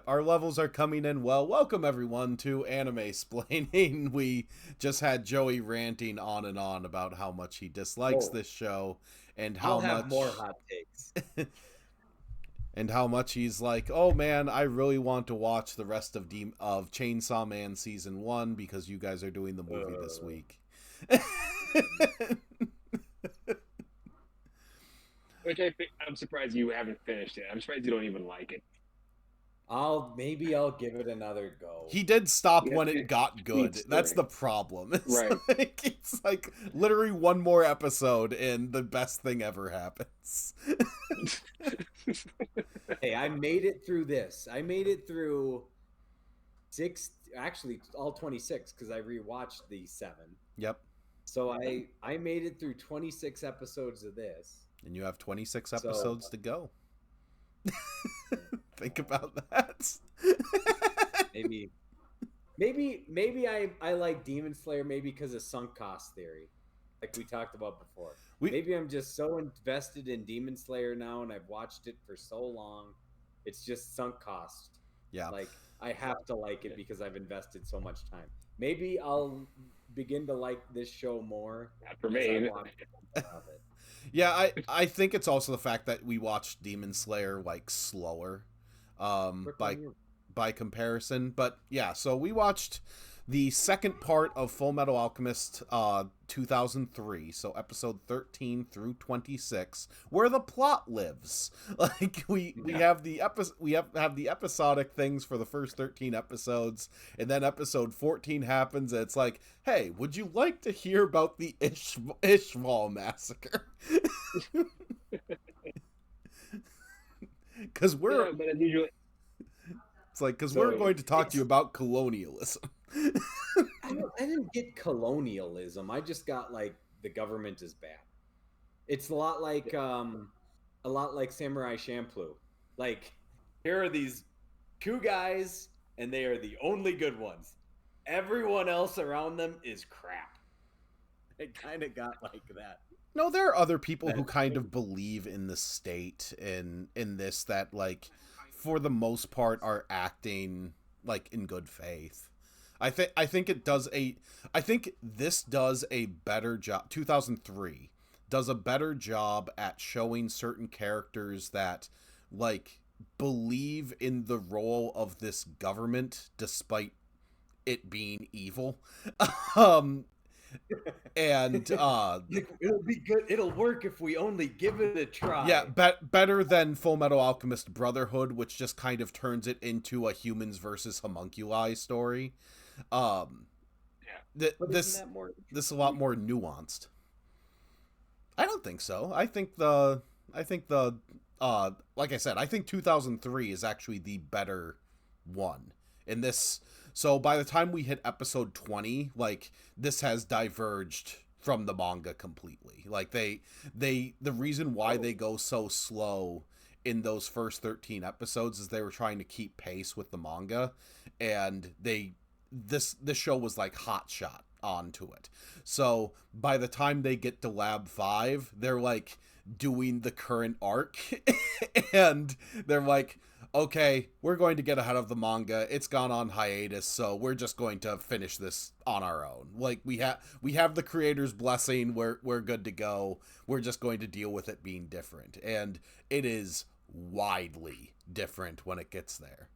our levels are coming in well. Welcome everyone to Animesplaining. We just had Joey ranting on and on about how much he dislikes this show and how I'll have much more hot takes. and how much he's like, "Oh man, I really want to watch the rest of Chainsaw Man season 1 because you guys are doing the movie this week." Which I'm surprised you haven't finished it. I'm surprised you don't even like it. Maybe I'll give it another go. He did stop Yeah, when it got good. That's the problem. Right. It's like literally one more episode and the best thing ever happens. Hey, I made it through this. I made it through all 26 because I rewatched the 7. Yep. So I made it through 26 episodes of this. And you have 26 episodes to go. Think about that. Maybe I like Demon Slayer maybe because of sunk cost theory, like we talked about before. Maybe I'm just so invested in Demon Slayer now, and I've watched it for so long. It's just sunk cost. Yeah. Like I have to like it because I've invested so much time. Maybe I'll begin to like this show more. Not for me. Yeah, I think it's also the fact that we watched Demon Slayer like slower by comparison. But yeah, so we watched the second part of Fullmetal Alchemist 2003, so episode 13 through 26, where the plot lives. Like we have the episodic things for the first 13 episodes, and then episode 14 happens and it's like, "Hey, would you like to hear about the Ishval massacre?" Cuz we're It's like, because we're going to talk to you about colonialism. I didn't get colonialism. I just got like the government is bad. It's a lot like Samurai Champloo. Like, here are these two guys, and they are the only good ones. Everyone else around them is crap. It kind of got like that. No, there are other people who kind of believe in the state in this that, like, for the most part are acting like in good faith. I think this does a better job. 2003 does a better job at showing certain characters that like believe in the role of this government despite it being evil. And it'll be good. It'll work if we only give it a try. Yeah, better than Fullmetal Alchemist Brotherhood, which just kind of turns it into a humans versus homunculi story. This is a lot more nuanced. I don't think so. I think the like I said, I think 2003 is actually the better one in this. So by the time we hit episode 20, like, this has diverged from the manga completely. Like, the reason why they go so slow in those first 13 episodes is they were trying to keep pace with the manga, and this show was like hot shot onto it. So by the time they get to Lab 5, they're like doing the current arc and they're like, "Okay, we're going to get ahead of the manga. It's gone on hiatus, so we're just going to finish this on our own. Like, we have the creator's blessing. We're good to go. We're just going to deal with it being different." And it is widely different when it gets there.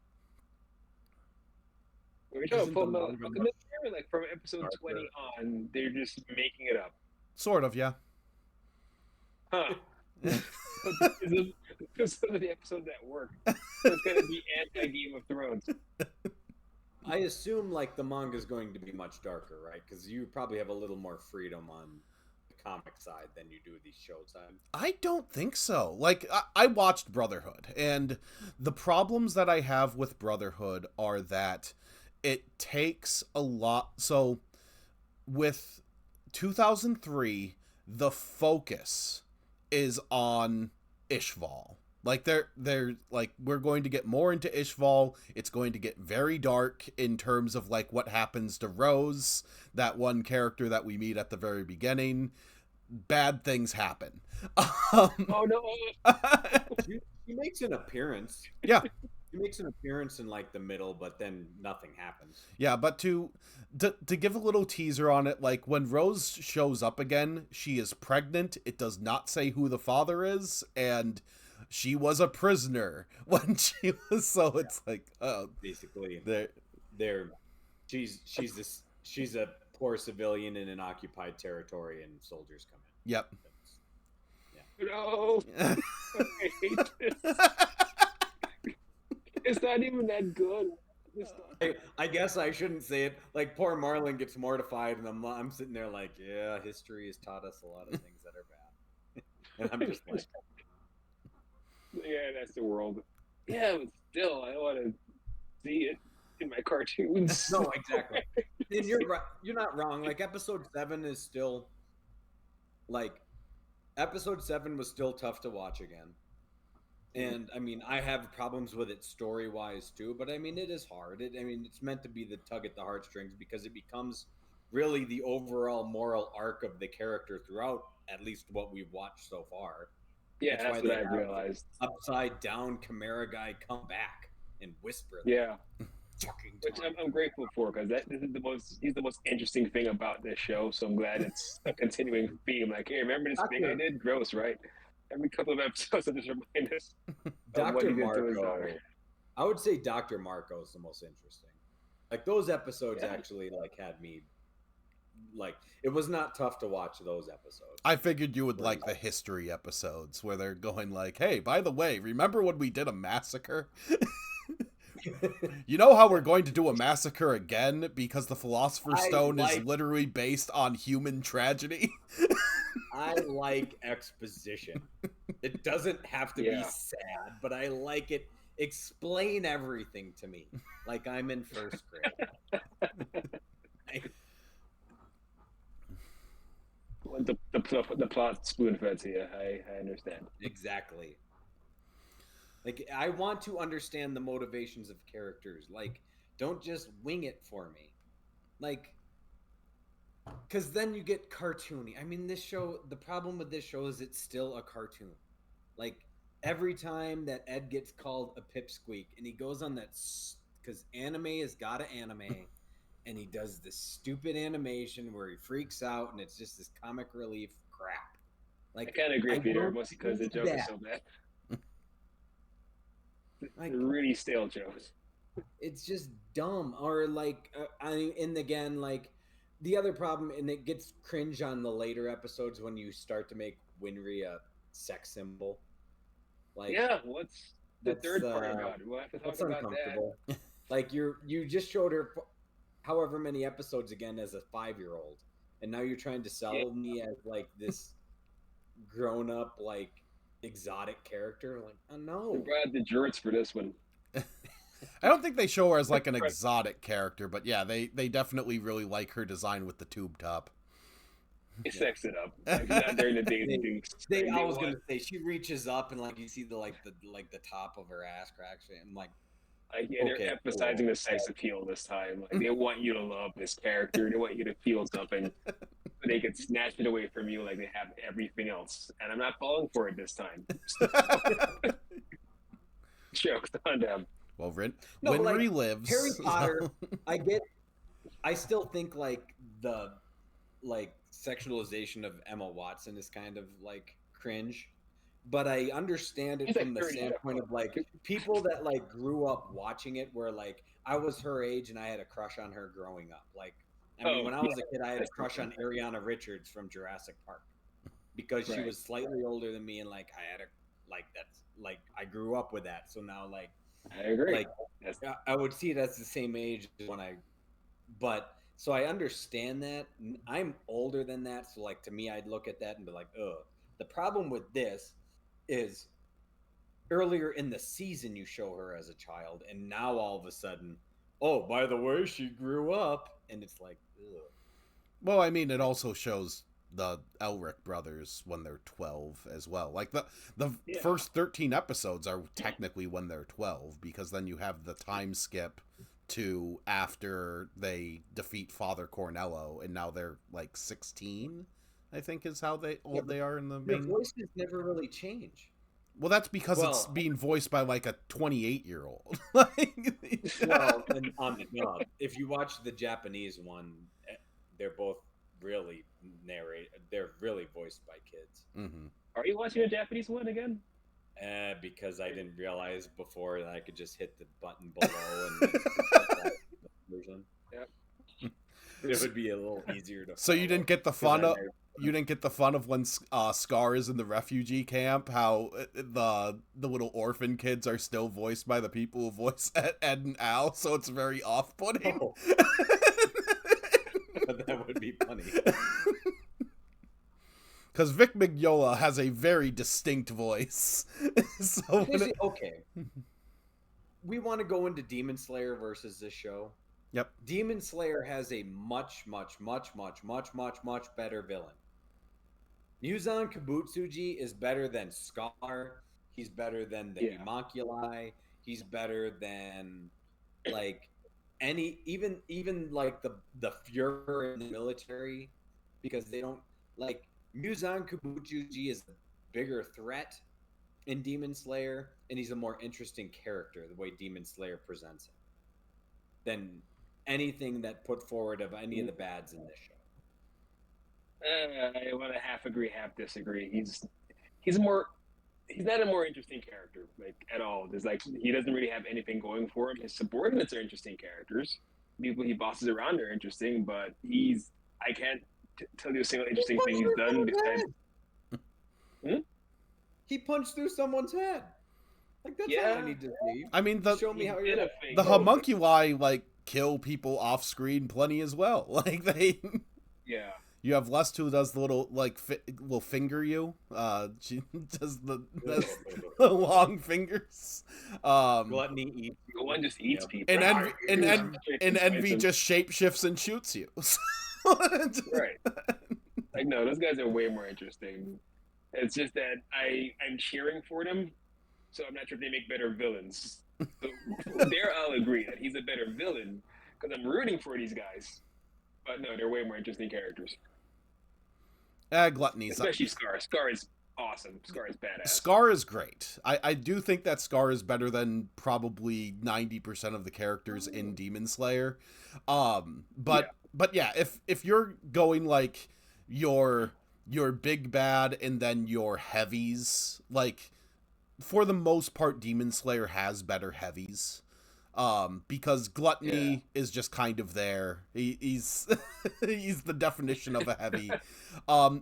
We're talking Fullmetal Alchemist, like from episode 20 on, they're just making it up. Sort of, yeah. Huh. Because some of the episodes that work, it's going to be anti-Game of Thrones. I assume like the manga is going to be much darker, right? Because you probably have a little more freedom on the comic side than you do the show side. I don't think so. Like, I watched Brotherhood, and the problems that I have with Brotherhood are that it takes a lot. So with 2003, the focus is on Ishval. Like, they're like, we're going to get more into Ishval. It's going to get very dark in terms of like what happens to Rose, that one character that we meet at the very beginning. Bad things happen. Oh no! She makes an appearance. Yeah, He makes an appearance in like the middle, but then nothing happens. Yeah, but to give a little teaser on it, like when Rose shows up again, she is pregnant. It does not say who the father is, and she was a prisoner when she was. So it's like, oh, Basically, there. they're she's a poor civilian in an occupied territory, and soldiers come in. Yep. No, I hate this. It's not even that good. I guess I shouldn't say it. Like poor Marlon gets mortified, and I'm sitting there like, yeah, history has taught us a lot of things that are bad, and I'm just like, yeah, that's the world. Yeah, but still, I want to see it in my cartoons. no, exactly. And you're not wrong. Like episode 7 is still like episode 7 was still tough to watch again. And I mean, I have problems with it story wise too, but I mean, it is hard. It's meant to be the tug at the heartstrings because it becomes really the overall moral arc of the character throughout at least what we've watched so far. Yeah, that's what I realized. Upside down Chimera guy come back and whisper. Yeah, which I'm grateful for because he's the most interesting thing about this show. So I'm glad it's a continuing theme. Like, hey, remember this thing I did? Gross, right? Every couple of episodes, I just remind us. Dr. Marco. I would say Dr. Marco is the most interesting. Like those episodes actually like had me like it was not tough to watch those episodes. I figured you would like the history episodes where they're going like, hey, by the way, remember when we did a massacre? You know how we're going to do a massacre again because the Philosopher's Stone is literally based on human tragedy? I like exposition. It doesn't have to be sad, but I like it. Explain everything to me like I'm in first grade. The plot spoon-fed to you. I understand. Exactly. Like, I want to understand the motivations of characters. Like, don't just wing it for me. Like, because then you get cartoony. I mean, this show, the problem with this show is it's still a cartoon. Like, every time that Ed gets called a pipsqueak and he goes on that, because anime has got an anime, and he does this stupid animation where he freaks out and it's just this comic relief crap. Like, I kind of agree, Peter, mostly because the joke is so bad. Like, really stale jokes. It's just dumb. Or like, and again, like the other problem, and it gets cringe on the later episodes when you start to make Winry a sex symbol. Like, yeah, what's the third part about it? We'll have to talk about that. Like you just showed her however many episodes again as a 5-year-old, and now you're trying to sell me as like this grown up like exotic character. Like, oh no, we brought the jorts for this one. I don't think they show her as like an exotic character, but yeah, they definitely really like her design with the tube top. They sex it up. Like, not during the dating. I was gonna say she reaches up and like you see the top of her ass cracks. I'm like, they're emphasizing the sex appeal this time. Like, they want you to love this character. They want you to feel something. But they can snatch it away from you like they have everything else. And I'm not falling for it this time. Jokes on them. Well, Winry lives. Harry Potter, I still think like the sexualization of Emma Watson is kind of like cringe. But I understand it from the standpoint of like people that like grew up watching it where like I was her age and I had a crush on her growing up. Like, I mean, when I was a kid, I had a crush on Ariana Richards from Jurassic Park because she was slightly older than me, and like I had that's like I grew up with that. So now like I agree. Like I would see it as the same age so I understand that. I'm older than that, so like to me, I'd look at that and be like, ugh. The problem with this is earlier in the season you show her as a child, and now all of a sudden, oh, by the way, she grew up, and it's like, ugh. Well, I mean, it also shows the Elric brothers when they're 12 as well. Like the first 13 episodes are technically when they're 12, because then you have the time skip to after they defeat Father Cornello, and now they're like 16, I think is how old they are in the main. Their voices never really change. Well, that's because it's being voiced by like a 28-year-old. Well, and on the dub, if you watch the Japanese one, they're both really they're really voiced by kids. Mm-hmm. Are you watching a Japanese one again? Because I didn't realize before that I could just hit the button below and version. Yep. It would be a little easier to. So you didn't get the fun of when Scar is in the refugee camp, how the little orphan kids are still voiced by the people who voice Ed and Al, so it's very off-putting. Oh. That would be funny. Because Vic Mignola has a very distinct voice. So okay. We want to go into Demon Slayer versus this show. Yep. Demon Slayer has a much better villain. Muzan Kibutsuji is better than Scar. He's better than the Homunculi. He's better than like even like the Fuhrer in the military, because they don't like Muzan Kibutsuji is a bigger threat in Demon Slayer, and he's a more interesting character the way Demon Slayer presents him than anything that put forward of any of the bads in this show. I want to half agree, half disagree. He's not a more interesting character, like, at all. There's like, he doesn't really have anything going for him. His subordinates are interesting characters. People he bosses around are interesting, but I can't tell you a single interesting thing he's done besides. He punched through someone's head. Like, that's all I need to see. I mean, show me how you're the homunculi like kill people off screen plenty as well. Like Yeah. You have Lust who does the little like will finger you. She does the long fingers. Gluttony eats. One just eats people. And Envy just shapeshifts and shoots you. Right. Like, no, those guys are way more interesting. It's just that I'm cheering for them, so I'm not sure if they make better villains. So there, I'll agree that he's a better villain because I'm rooting for these guys. But no, they're way more interesting characters. Gluttony, especially Scar. Scar is awesome. Scar is badass. Scar is great. I do think that Scar is better than probably 90% of the characters in Demon Slayer. But yeah, if you're going like your big bad and then your heavies, like for the most part, Demon Slayer has better heavies. Because Gluttony is just kind of there. He's he's the definition of a heavy.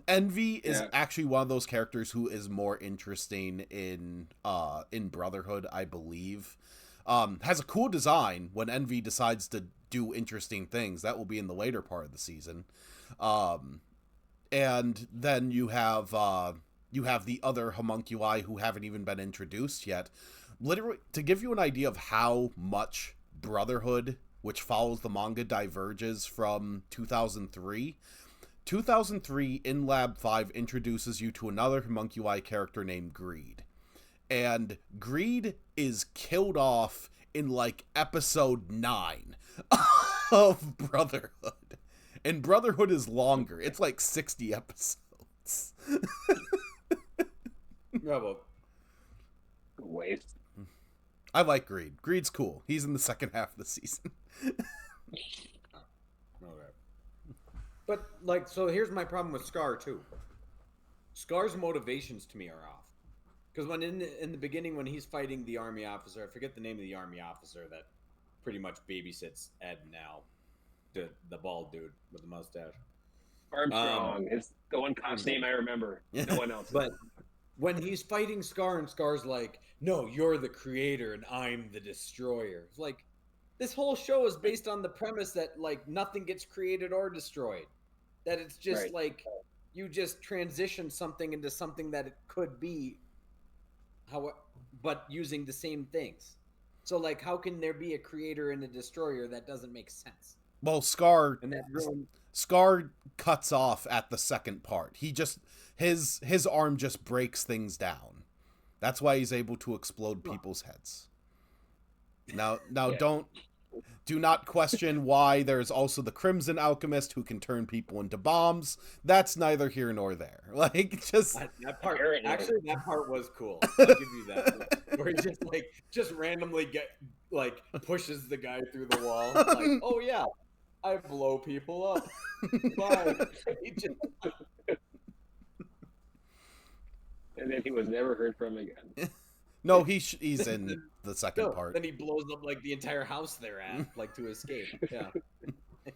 Envy is actually one of those characters who is more interesting in Brotherhood, I believe. Has a cool design when Envy decides to do interesting things. That will be in the later part of the season. And then you have the other homunculi who haven't even been introduced yet. Literally, to give you an idea of how much Brotherhood, which follows the manga, diverges from 2003, 2003 in Lab 5 introduces you to another homunculi character named Greed. And Greed is killed off in like episode 9 of Brotherhood. And Brotherhood is longer. It's like 60 episodes. Waste. I like Greed. Greed's cool. He's in the second half of the season. Okay. But, like, so here's my problem with Scar, too. Scar's motivations to me are off. Because when in the beginning, when he's fighting the army officer, I forget the name of the army officer that pretty much babysits Ed and Al, the bald dude with the mustache. Armstrong. It's the one cop's name I remember. No one else. But when he's fighting Scar and Scar's like, no, you're the creator and I'm the destroyer. It's like, this whole show is based on the premise that, like, nothing gets created or destroyed. That it's just, like, you just transition something into something that it could be, but using the same things. So, like, how can there be a creator and a destroyer? That doesn't make sense. Well, Scar cuts off at the second part. He just his arm just breaks things down. That's why he's able to explode people's heads. Now don't Do not question why there's also the Crimson Alchemist who can turn people into bombs. That's neither here nor there. Like, just that part. Actually, that part was cool. I'll give you that. Where he just randomly pushes the guy through the wall. Like, oh yeah, I blow people up. Bye. And then he was never heard from again. No, he's in the second part. Then he blows up like the entire house they're at, like to escape. Yeah. It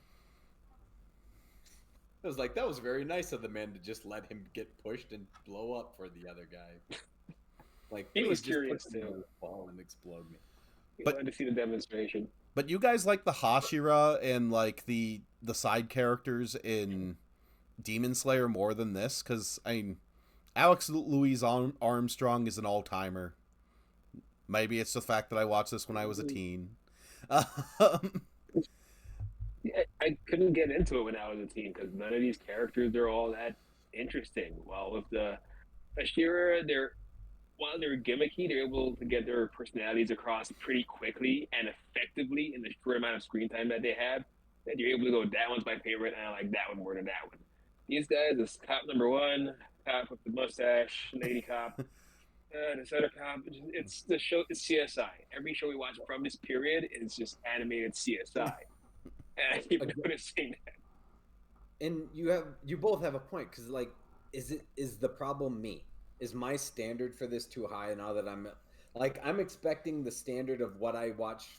was like, that was very nice of the man to just let him get pushed and blow up for the other guy. Like, he was curious too. Fall and explode me. He wanted to see the demonstration. But you guys like the Hashira and like the side characters in Demon Slayer more than this? Because I mean, Alex Louise Armstrong is an all-timer. Maybe it's the fact that I watched this when I was a teen. Yeah, I couldn't get into it when I was a teen because none of these characters are all that interesting. While with the Ashira, while they're gimmicky, they're able to get their personalities across pretty quickly and effectively in the short amount of screen time that they have. That you're able to go, that one's my favorite, and I like that one more than that one. These guys, this cop number one, cop with the mustache, lady cop. This other cop, it's the show. It's CSI. Every show we watch from this period is just animated CSI, and I keep noticing that. And you both have a point because like, is the problem me? Is my standard for this too high now that I'm expecting the standard of what I watch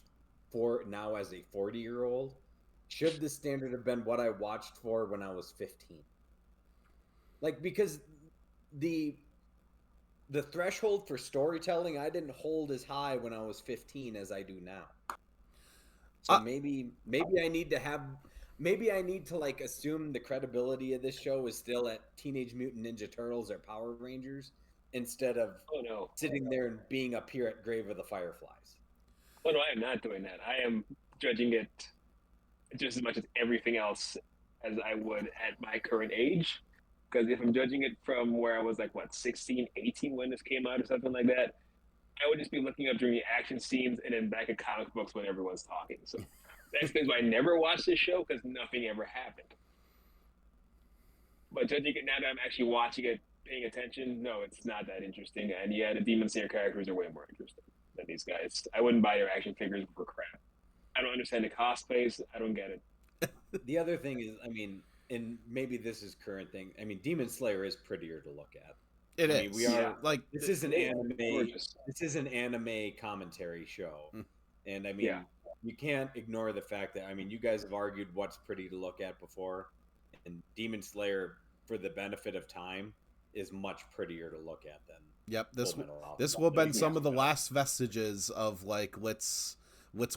for now as a 40-year-old? Should the standard have been what I watched for when I was 15? Like, because the threshold for storytelling I didn't hold as high when I was 15 as I do now. So maybe I need to like assume the credibility of this show is still at Teenage Mutant Ninja Turtles or Power Rangers instead of sitting there and being up here at Grave of the Fireflies. Oh no, I am not doing that. I am judging it just as much as everything else as I would at my current age. Because if I'm judging it from where I was like, 16, 18 when this came out or something like that, I would just be looking up during the action scenes and then back at comic books when everyone's talking. So that's because I never watched this show because nothing ever happened. But judging it now that I'm actually watching it, paying attention, no, it's not that interesting. And yeah, the Demon Slayer characters are way more interesting than these guys. I wouldn't buy their action figures for crap. I don't understand the cosplays. I don't get it. The other thing is, I mean, and maybe this is current thing. I mean, Demon Slayer is prettier to look at. It is. We are like this is an anime. Gorgeous. This is an anime commentary show, and I mean, you can't ignore the fact that you guys have argued what's pretty to look at before, and Demon Slayer, for the benefit of time, is much prettier to look at than. Yep, this will have been some of the last vestiges of like let's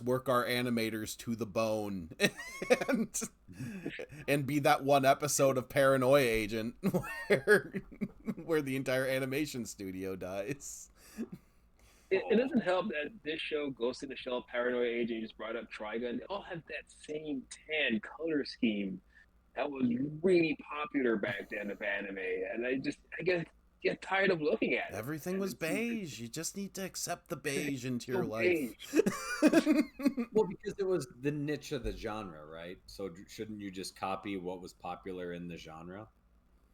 work our animators to the bone and be that one episode of Paranoia Agent where the entire animation studio dies. It doesn't help that this show, Ghost in the Shell, Paranoia Agent, you just brought up Trigun, they all have that same tan color scheme that was really popular back then of anime, and I get tired of looking at it. Everything was beige. You just need to accept the beige into your life. Well, because it was the niche of the genre, right? So shouldn't you just copy what was popular in the genre?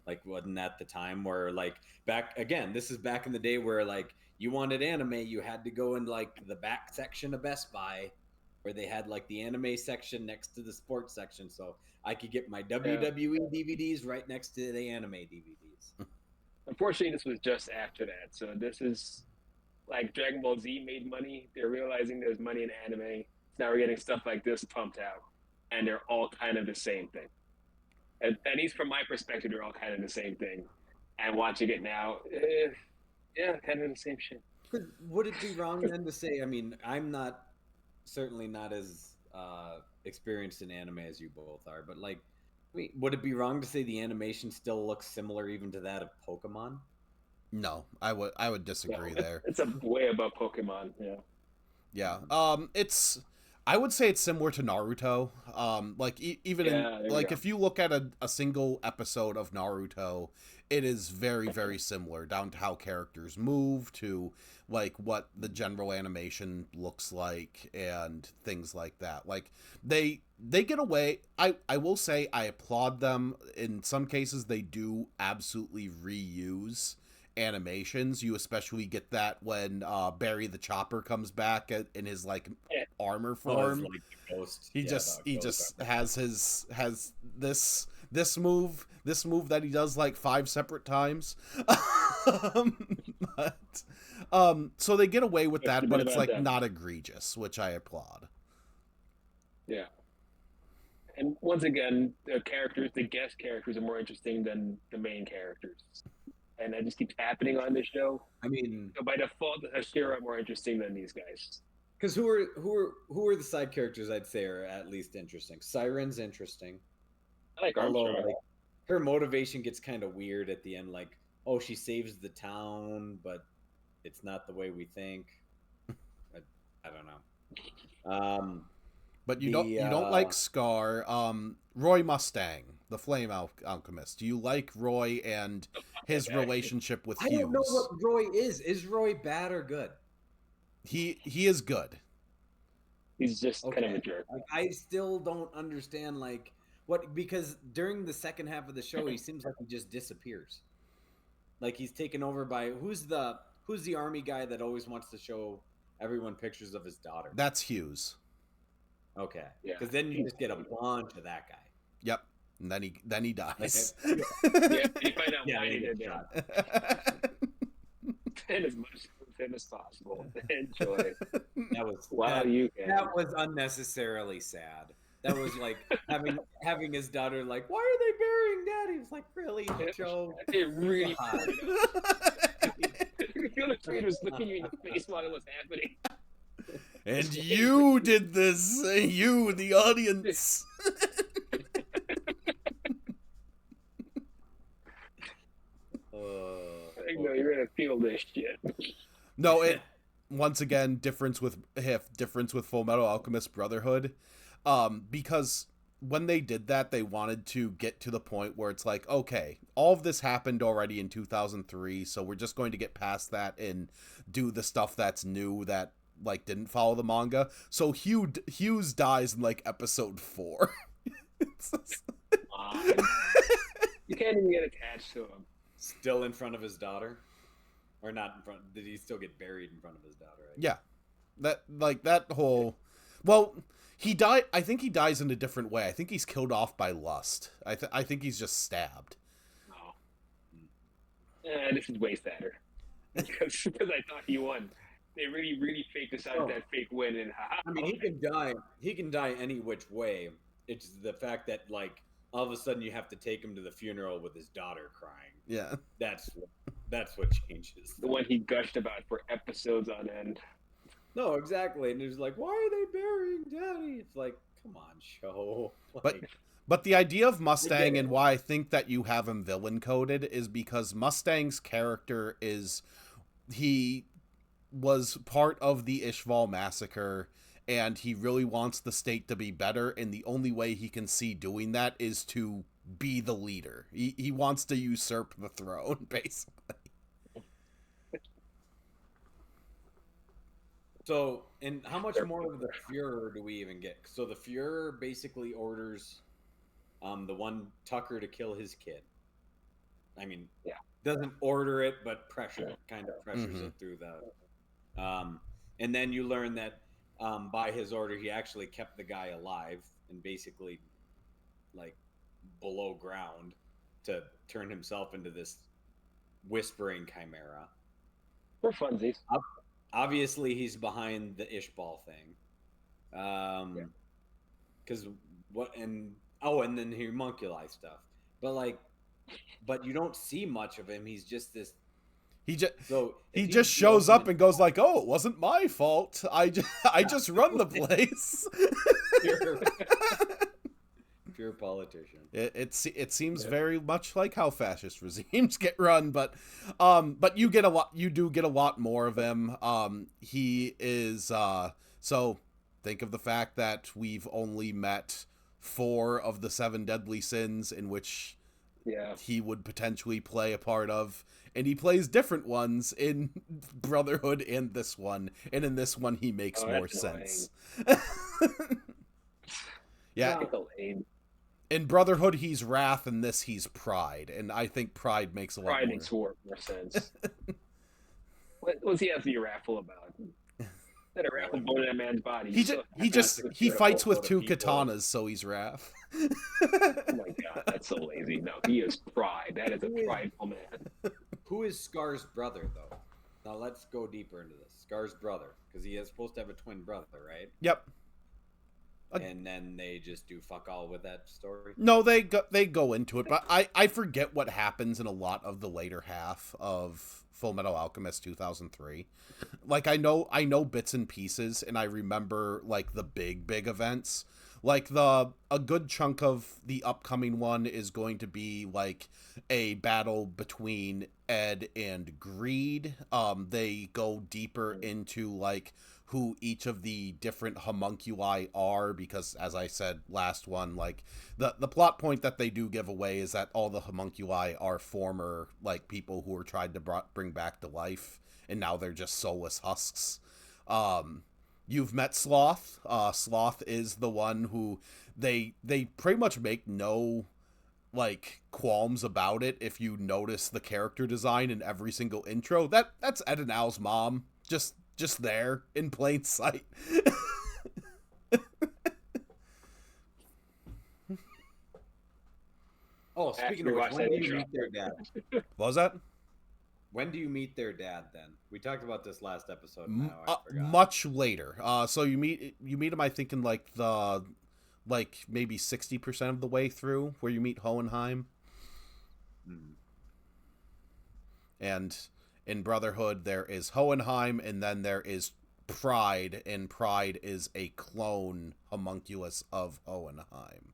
Like, wasn't that the time where, like, this is back in the day where, like, you wanted anime, you had to go in, like, the back section of Best Buy where they had, like, the anime section next to the sports section. So I could get my WWE DVDs right next to the anime DVDs. Unfortunately, this was just after that. So this is like Dragon Ball Z made money. They're realizing there's money in anime. So now we're getting stuff like this pumped out. And they're all kind of the same thing. At least from my perspective, they're all kind of the same thing. And watching it now, kind of the same shit. Would it be wrong then to say, I'm certainly not as experienced in anime as you both are, but like, would it be wrong to say the animation still looks similar even to that of Pokemon? No, I would disagree there. It's way above Pokemon, yeah. Yeah. I would say it's similar to Naruto. Like even in like if you look at a single episode of Naruto, it is very very similar down to how characters move, to like what the general animation looks like and things like that. Like they get away. I will say I applaud them. In some cases they do absolutely reuse animations. You especially get that when Barry the Chopper comes back in his like armor form. Like the ghost. He just has this move that he does like 5 separate times. But so they get away with that, but it's like not egregious, which I applaud. Yeah. And once again, the guest characters are more interesting than the main characters. And that just keeps happening on this show. I mean, so by default, the Hashira are more interesting than these guys. Because who are the side characters I'd say are at least interesting? Siren's interesting. I like Armstrong. Like, her motivation gets kind of weird at the end. Like, oh, she saves the town, but it's not the way we think. I don't know. But you don't like Scar. Roy Mustang, the Flame Alchemist. Do you like Roy and his relationship with Hughes? I don't know what Roy is. Is Roy bad or good? He is good. He's just kind of a jerk. Like, I still don't understand because during the second half of the show he seems like he just disappears. Like he's taken over by who's the army guy that always wants to show everyone pictures of his daughter? That's Hughes. Okay. Yeah. Because then you just get a bunch of that guy. Yep. And then he dies. Yeah, you find out why he did that. And as much of him as possible. Enjoy. That was unnecessarily sad. That was like having his daughter like, why are they burying Daddy? It's like, really, Joe? It really the trainer was looking you in the face while it was happening. And you did this, you, the audience. I know you're gonna feel this shit. No, once again difference with Fullmetal Alchemist Brotherhood, because when they did that, they wanted to get to the point where it's like, okay, all of this happened already in 2003, so we're just going to get past that and do the stuff that's new that like didn't follow the manga. So Hughes dies in like episode 4. You can't even get attached to him. Still in front of his daughter, or not in front? Did he still get buried in front of his daughter? Yeah, that whole. Well, he died. I think he dies in a different way. I think he's killed off by lust. I think he's just stabbed. Oh. This is way sadder because I thought he won. They really faked us out that fake win, and I mean, he can die any which way. It's the fact that like all of a sudden you have to take him to the funeral with his daughter crying. Yeah, that's what changes. The one he gushed about for episodes on end. No, exactly, and he's like, "Why are they burying Daddy?" It's like, come on, show. Like, But the idea of Mustang and why I think that you have him villain coded is because Mustang's character he was part of the Ishval massacre, and he really wants the state to be better, and the only way he can see doing that is to be the leader. He wants to usurp the throne, basically. So, and how much more of the Fuhrer do we even get? So the Fuhrer basically orders the one Tucker to kill his kid. I mean, doesn't order it, but pressures it through the... and then you learn that by his order, he actually kept the guy alive and basically like below ground to turn himself into this whispering chimera. For funsies. Obviously, he's behind the Ishbal thing. Because and then homunculi stuff. But you don't see much of him. He's just this. He just shows up and goes like, "Oh, it wasn't my fault. I just run the place." Pure politician. It seems very much like how fascist regimes get run, but you do get a lot more of him. He is so Think of the fact that we've only met 4 of the 7 deadly sins in which he would potentially play a part of, and he plays different ones in Brotherhood and this one, and in this one he makes more sense. Yeah. In Brotherhood he's Wrath, and this he's Pride, and I think Pride makes a lot more. Pride makes more sense. What was he have to be wrathful about? That a wrathful bone in that man's body. He fights with 2 katanas, so he's Wrath. Oh my god, that's so lazy. No, he is Pride. That is a prideful man. Who is Scar's brother, though? Now let's go deeper into this. Scar's brother, because he is supposed to have a twin brother, right? Yep. And then they just do fuck all with that story? No, they go into it, but I forget what happens in a lot of the later half of Fullmetal Alchemist 2003. Like, I know bits and pieces, and I remember, like, the big events. Like, a good chunk of the upcoming one is going to be, like, a battle between Ed and Greed. They go deeper into, like, who each of the different homunculi are, because, as I said last one, like, the plot point that they do give away is that all the homunculi are former, like, people who were tried to bring back to life, and now they're just soulless husks. You've met Sloth. Sloth is the one who they pretty much make no, like, qualms about it if you notice the character design in every single intro. That's Ed and Al's mom. Just there in plain sight. Oh, speaking of which, when do you meet their dad? What was that? When do you meet their dad then? We talked about this last episode. Now, I forgot. Much later. So you meet him, I think, in like maybe 60% of the way through, where you meet Hohenheim. And in Brotherhood there is Hohenheim, and then there is Pride, and Pride is a clone homunculus of Hohenheim.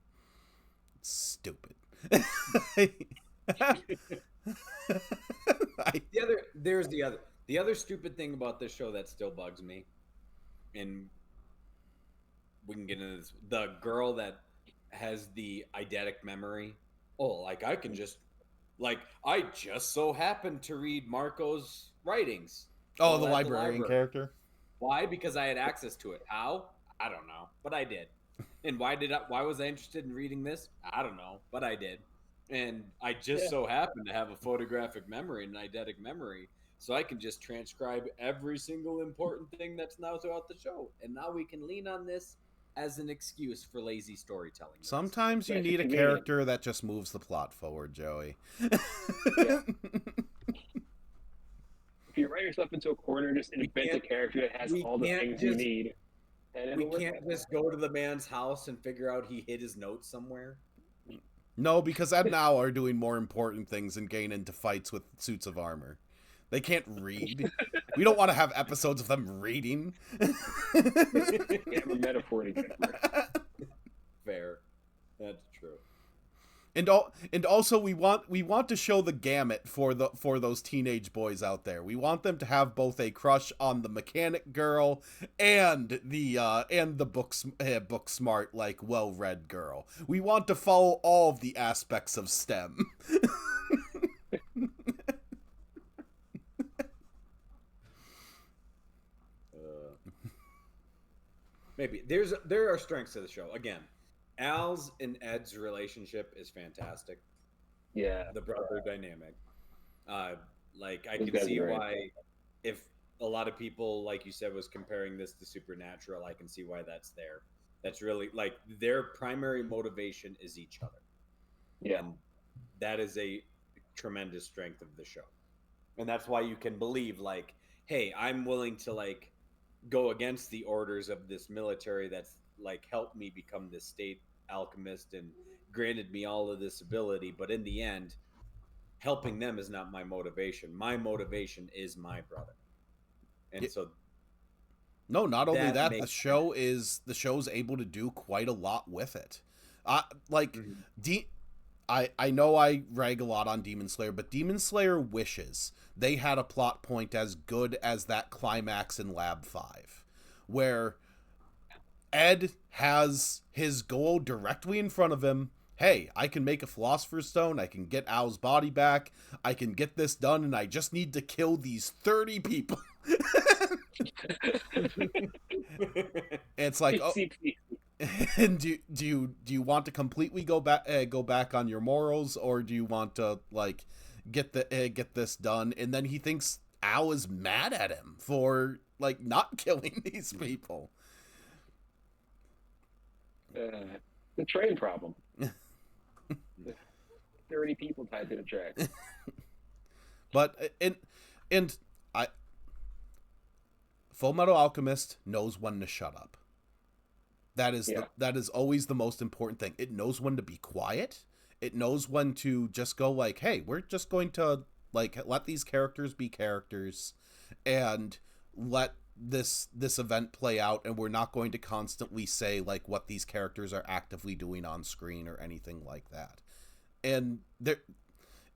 It's stupid. The other stupid thing about this show that still bugs me, and we can get into this, the girl that has the eidetic memory. Oh, like I just so happened to read Marco's writings. Oh, the librarian character. Why? Because I had access to it. How? I don't know, but I did. And why was I interested in reading this? I don't know, but I did. And I just so happen to have a photographic memory and an eidetic memory, so I can just transcribe every single important thing that's now throughout the show. And now we can lean on this as an excuse for lazy storytelling. Sometimes you need a character that just moves the plot forward, Joey. If you write yourself into a corner, just invent a character that has all the things you need. And we can't just go to the man's house and figure out he hid his notes somewhere. No, because Ed and Al are doing more important things than getting into fights with suits of armor. They can't read. We don't want to have episodes of them reading. Yeah, I'm a metaphor to get Fair. That's true. And also we want to show the gamut for those teenage boys out there. We want them to have both a crush on the mechanic girl and the book smart, like, well-read girl. We want to follow all of the aspects of STEM. Maybe there are strengths to the show. Again, Al's and Ed's relationship is fantastic. Yeah, the brother dynamic. Like, I can see why, if a lot of people, like you said, was comparing this to Supernatural, I can see why that's there. That's really, like, their primary motivation is each other. Yeah, and that is a tremendous strength of the show, and that's why you can believe, like, hey, I'm willing to, like, go against the orders of this military that's, like, helped me become this state alchemist and granted me all of this ability, but in the end, helping them is not my motivation. My motivation is my brother. And so no, not only that, the show's able to do quite a lot with it. I know I rag a lot on Demon Slayer, but Demon Slayer wishes they had a plot point as good as that climax in Lab 5, where Ed has his goal directly in front of him. Hey, I can make a Philosopher's Stone. I can get Al's body back. I can get this done, and I just need to kill these 30 people. It's like, oh, and do you want to completely go back on your morals, or do you want to like get this done? And then he thinks Al is mad at him for like not killing these people. The train problem. 30 people tied to the track. But and Fullmetal Alchemist knows when to shut up. That is always the most important thing. It knows when to be quiet. It knows when to just go like, hey, we're just going to like let these characters be characters and let this event play out, and we're not going to constantly say like what these characters are actively doing on screen or anything like that. And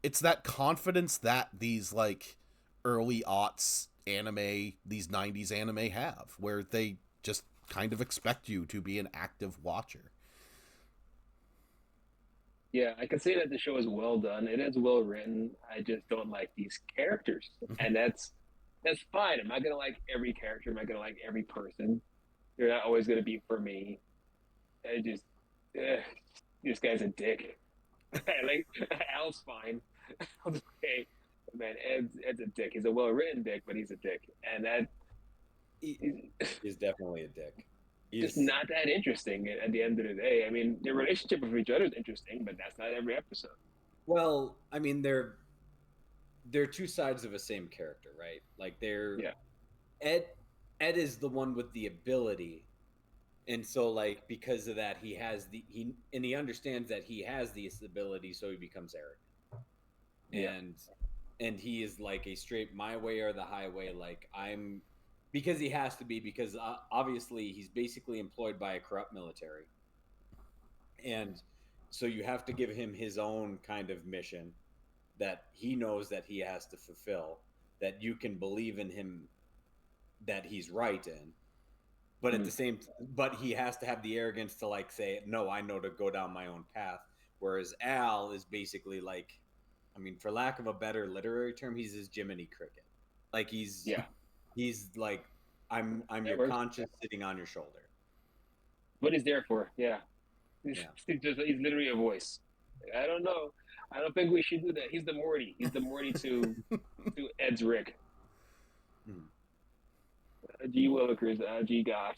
it's that confidence that these like early aughts anime, these 90s anime have, where they just kind of expect you to be an active watcher. Yeah, I can say that the show is well done. It is well written. I just don't like these characters, and that's fine. I'm not gonna like every character. I'm not gonna like every person. They're not always gonna be for me. I just, this guy's a dick. Like Al's fine. Okay, man, Ed's a dick. He's a well written dick, but he's a dick, and that he's definitely a dick. He's just not that interesting at the end of the day. I mean, their relationship with each other is interesting, but that's not every episode. Well, I mean, they're two sides of a same character, right? Like Ed is the one with the ability, and so like because of that, he understands that he has this ability, so he becomes arrogant, and he is like a straight my way or the highway. Like because he has to be, because obviously he's basically employed by a corrupt military, and so you have to give him his own kind of mission that he knows that he has to fulfill, that you can believe in him, that he's right in, but at the same but he has to have the arrogance to like say, no, I know to go down my own path. Whereas Al is basically like, I mean, for lack of a better literary term, he's his Jiminy Cricket. Like he's like, I'm your conscience sitting on your shoulder. What he's there for, he's literally a voice. I don't know. I don't think we should do that. He's the Morty. He's the Morty to Ed's Rick. G Willikers, G Goth.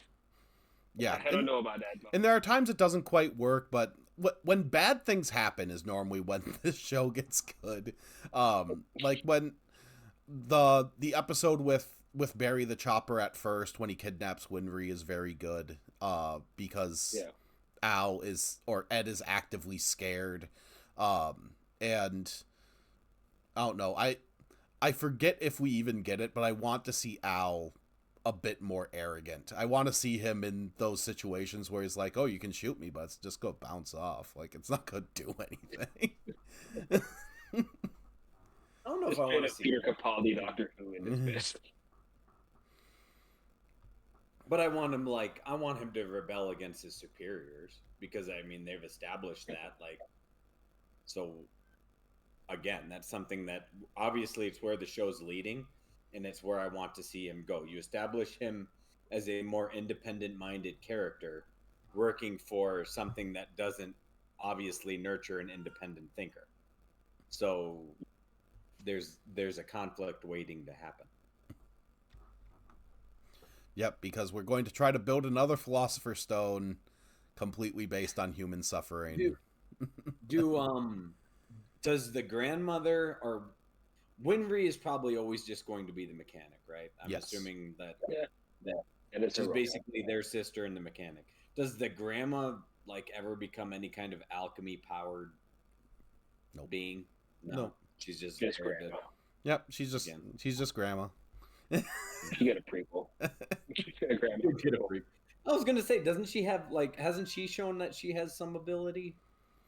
Yeah, I don't know about that. And there are times it doesn't quite work, but when bad things happen is normally when this show gets good. Like when the episode with Barry the Chopper at first, when he kidnaps Winry, is very good. Because Ed is actively scared. And I don't know. I forget if we even get it, but I want to see Al a bit more arrogant. I want to see him in those situations where he's like, "Oh, you can shoot me, but it's just go bounce off. Like it's not gonna do anything." I don't know if I want to see Peter Capaldi, Doctor Who in this bit. But I want him to rebel against his superiors, because I mean they've established that, like, so again, that's something that obviously it's where the show's leading, and it's where I want to see him go. You establish him as a more independent minded character working for something that doesn't obviously nurture an independent thinker. So there's a conflict waiting to happen. Yep, because we're going to try to build another Philosopher's Stone completely based on human suffering. Does the grandmother, or Winry is probably always just going to be the mechanic, right? I'm assuming that she's basically their sister and the mechanic. Does the grandma like ever become any kind of alchemy powered being? No. She's just grandma. Yep, she's just grandma. She got a prequel. I was gonna say, doesn't she have hasn't she shown that she has some ability?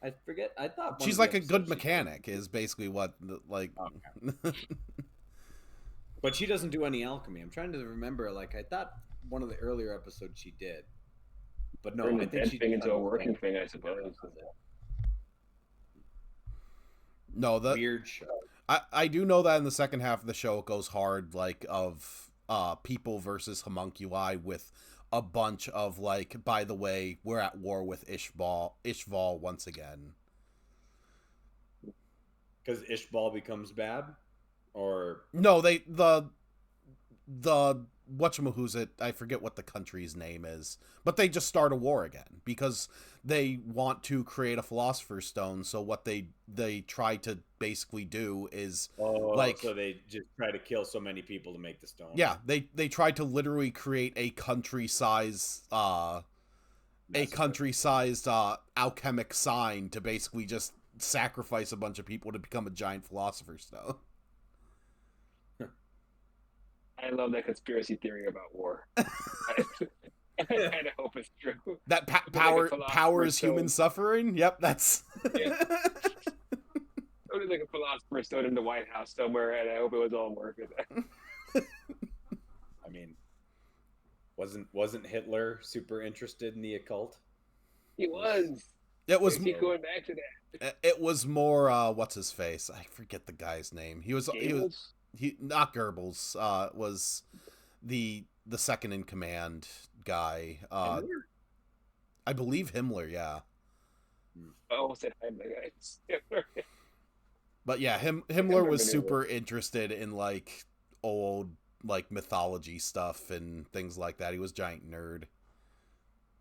I forget. I thought she's like a good mechanic is basically what like. Okay. But she doesn't do any alchemy. I'm trying to remember. Like I thought one of the earlier episodes she did. But no, turn I the think dead she thing into a working thing, I suppose. No, the weird show. I do know that in the second half of the show it goes hard, like, of people versus homunculi, with a bunch of, like, by the way, we're at war with Ishval once again. Because Ishbal becomes bad? Or no, the whatchamahoosit, I forget what the country's name is, but they just start a war again because they want to create a philosopher's stone. So what they try to basically do is so they just try to kill so many people to make the stone. Yeah, they try to literally create a country-sized alchemic sign to basically just sacrifice a bunch of people to become a giant philosopher's stone. I love that conspiracy theory about war. I kind of hope it's true. That power is human suffering? Yep, that's... Yeah. Only like a philosopher's stone in the White House somewhere, and I hope it was all worth it. I mean, wasn't Hitler super interested in the occult? He was. It was... Keep going back to that. It was more, what's his face? I forget the guy's name. He was not Goebbels, was the second in command guy. I believe Himmler, yeah. Oh, said Himmler. But yeah, Himmler was super interested in, like, old, like, mythology stuff and things like that. He was a giant nerd.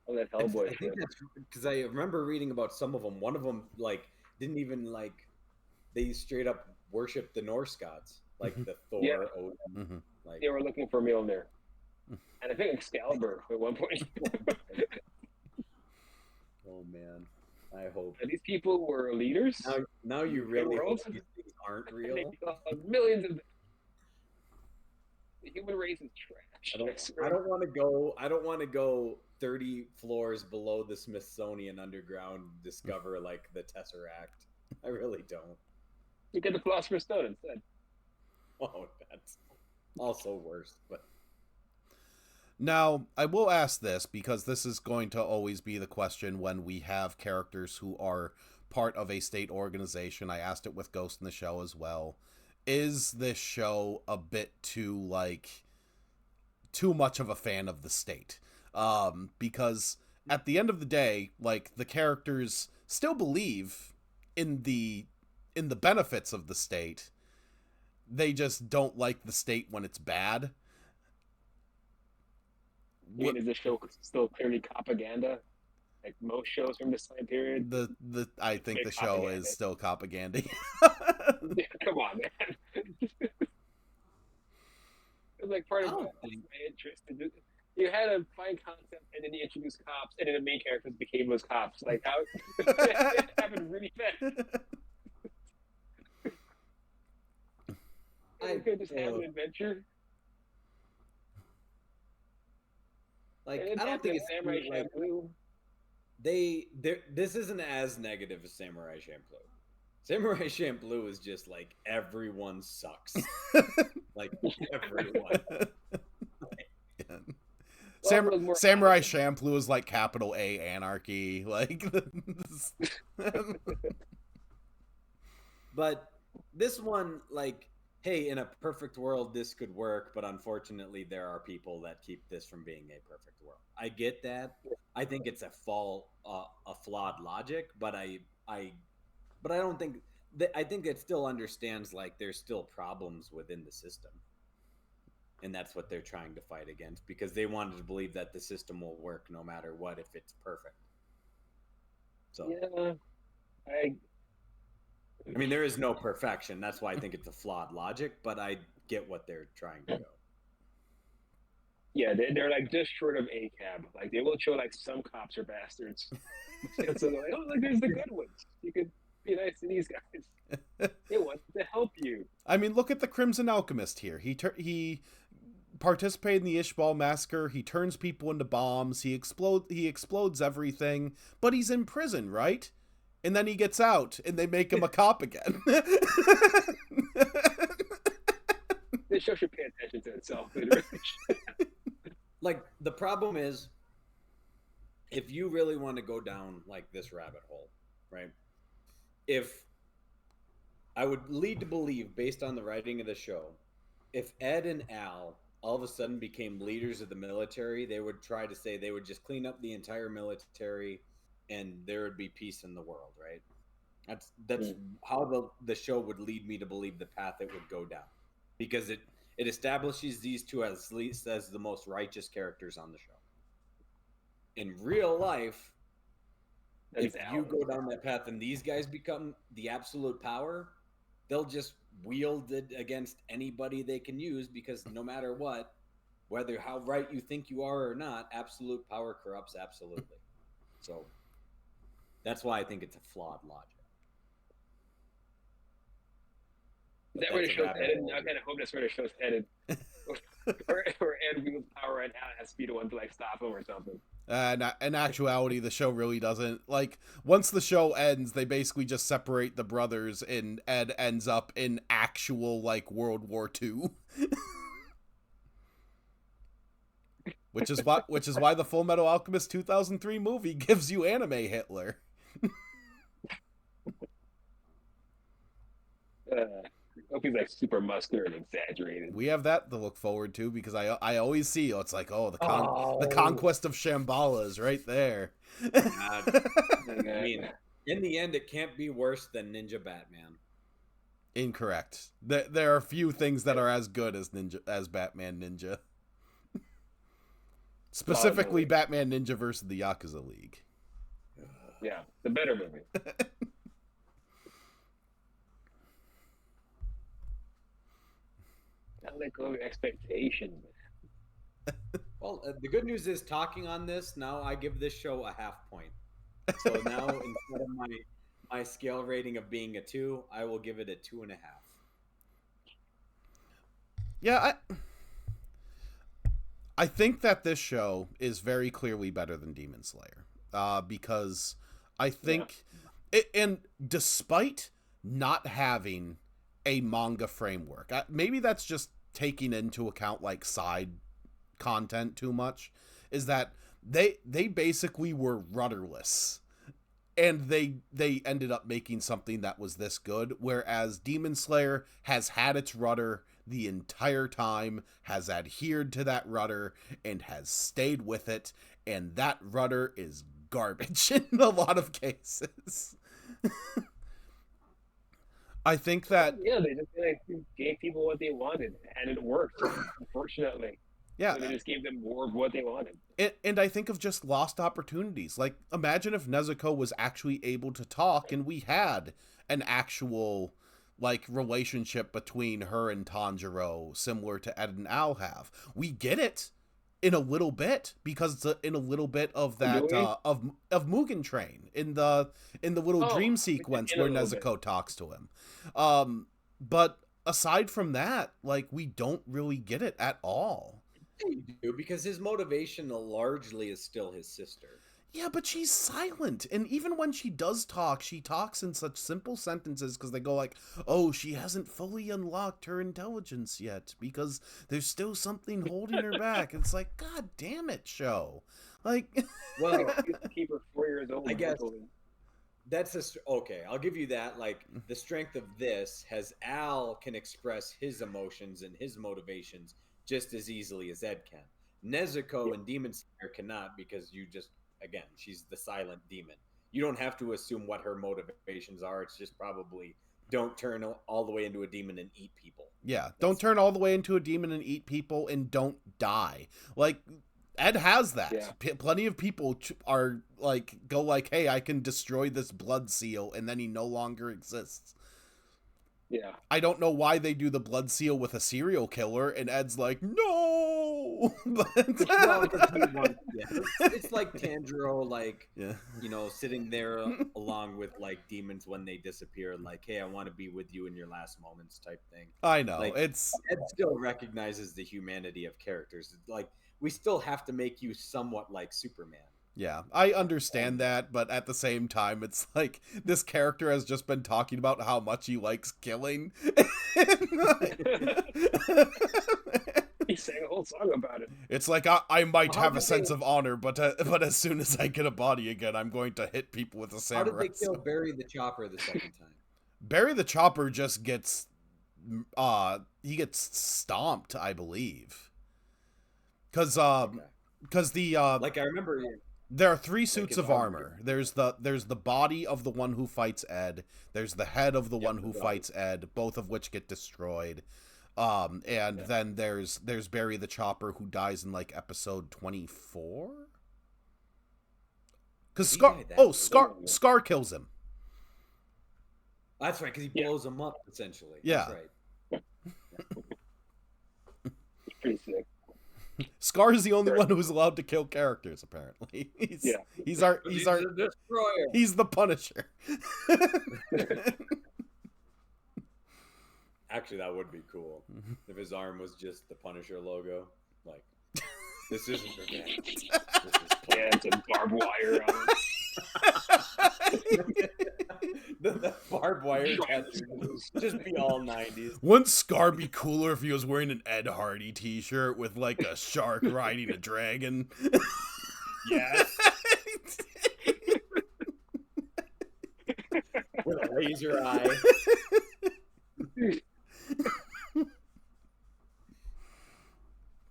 Oh, that Hellboy. I think that's because I remember reading about some of them. One of them, like, didn't even, like, they straight up worship the Norse gods, like the Thor, Odin. Mm-hmm. Like, they were looking for Mjolnir, and I think Excalibur at one point. Oh man, I hope. And these people were leaders. Now you really hope these things aren't real. Millions of them. The human race is trash. I don't want to go 30 floors below the Smithsonian underground to discover, like, the Tesseract. I really don't. You get the Philosopher's Stone instead. Oh, that's also worse. But now, I will ask this, because this is going to always be the question when we have characters who are part of a state organization. I asked it with Ghost in the Shell as well. Is this show a bit too much of a fan of the state? Because at the end of the day, like, the characters still believe in the benefits of the state. They just don't like the state when it's bad. Is the show still clearly propaganda? Like most shows from this time period? I think the show is still propaganda. Come on, man. It's like part of my interest. You had a fine concept, and then you introduced cops, and then the main characters became those cops. Like, how it happened really fast. You could just have an adventure. Like, I don't think it's Samurai Champloo. This isn't as negative as Samurai Champloo. Samurai Champloo is just like everyone sucks. Like everyone. Samurai Champloo is like capital A anarchy. Like, but this one, like, hey, in a perfect world, this could work, but unfortunately, there are people that keep this from being a perfect world. I get that. I think it's a flawed logic, but I don't think I think it still understands, like, there's still problems within the system, and that's what they're trying to fight against, because they wanted to believe that the system will work no matter what if it's perfect. So yeah, I mean, there is no perfection. That's why I think it's a flawed logic, but I get what they're trying to go. Yeah, they're like just short of ACAB. Like, they will show, like, some cops are bastards. So they're like, oh, look, there's the good ones. You could be nice to these guys. They want to help you. I mean, look at the Crimson Alchemist here. He participated in the Ishbal massacre. He turns people into bombs. He explodes everything, but he's in prison, right? And then he gets out, and they make him a cop again. This show should pay attention to itself. Literally. Like, the problem is, if you really want to go down like this rabbit hole, right? If I would lead to believe, based on the writing of the show, if Ed and Al all of a sudden became leaders of the military, they would try to say they would just clean up the entire military and there would be peace in the world, right? That's how the show would lead me to believe the path it would go down, because it establishes these two as least as the most righteous characters on the show. In real life, if you go down that path and these guys become the absolute power, they'll just wield it against anybody they can use, because no matter what, whether how right you think you are or not, absolute power corrupts absolutely. So that's why I think it's a flawed logic. Is that where the show's headed? I kind of hope that's where the show's headed. or Ed wields power and Al has to be the one to like stop him or something. In actuality, the show really doesn't. Like, once the show ends, they basically just separate the brothers, and Ed ends up in actual, like, World War II. which is why the Fullmetal Alchemist 2003 movie gives you anime Hitler. I hope he's like super muscular and exaggerated. We have that to look forward to, because I always see it's like, the conquest of Shambhala is right there. I mean, in the end, it can't be worse than Ninja Batman. Incorrect. There are few things that are as good as Batman Ninja. Specifically, Batman Ninja versus the Yakuza League. Yeah, the better movie. Not let go of your expectations. Well, the good news is, talking on this, now I give this show a half point. So now, instead of my scale rating of being a 2, I will give it a 2.5. Yeah, I think that this show is very clearly better than Demon Slayer, because I think, and despite not having a manga framework, maybe that's just taking into account like side content too much, is that they basically were rudderless, and they ended up making something that was this good, whereas Demon Slayer has had its rudder the entire time, has adhered to that rudder, and has stayed with it, and that rudder is garbage in a lot of cases. I think that they just gave people what they wanted, and it worked. Unfortunately, so they just gave them more of what they wanted. And I think of just lost opportunities. Like, imagine if Nezuko was actually able to talk, and we had an actual like relationship between her and Tanjiro, similar to Ed and Al have. We get it in a little bit, because it's in a little bit of that of Mugen Train in the little dream sequence where Nezuko talks to him. But aside from that, like, we don't really get it at all. You do, because his motivation largely is still his sister. Yeah, but she's silent, and even when she does talk, she talks in such simple sentences, because they go like, oh, she hasn't fully unlocked her intelligence yet, because there's still something holding her back. It's like, god damn it, show. Like, well, you have to keep her 4 years old. I guess that's okay, I'll give you that. Like, the strength of this has Al can express his emotions and his motivations just as easily as Ed can. Nezuko and Demon Slayer cannot, because again, she's the silent demon. You don't have to assume what her motivations are. It's just probably don't turn all the way into a demon and eat people. Yeah, don't turn all the way into a demon and eat people, and don't die. Like, Ed has that. Yeah. Plenty of people are like, go like, hey, I can destroy this blood seal, and then he no longer exists. Yeah. I don't know why they do the blood seal with a serial killer, and Ed's like, no! It's like Tanjiro, like, sitting there along with, like, demons when they disappear, like, hey, I want to be with you in your last moments type thing. I know. Like, Ed still recognizes the humanity of characters. Like, we still have to make you somewhat like Superman. Yeah, I understand that, but at the same time, it's like, this character has just been talking about how much he likes killing. He He sang a whole song about it. It's like I might have a sense of honor, but as soon as I get a body again, I'm going to hit people with a samurai. How did they kill Barry the Chopper the second time? Barry the Chopper just gets he gets stomped, I believe. Cuz the like I remember there are 3 suits of armor. There's the body of the one who fights Ed. There's the head of the one who fights Ed, both of which get destroyed. Then there's Barry the Chopper, who dies in like episode 24. Because Scar kills him. That's right, because he blows him up essentially. Yeah, that's right. Pretty sick. Scar is the only one who's allowed to kill characters. Apparently, he's our destroyer. He's the Punisher. Actually, that would be cool if his arm was just the Punisher logo. Like, this isn't revenge. It's a barbed wire on it. the barbed wire tattoo just be all 90s. Wouldn't Scar be cooler if he was wearing an Ed Hardy t-shirt with like a shark riding a dragon? Yes. With a laser eye.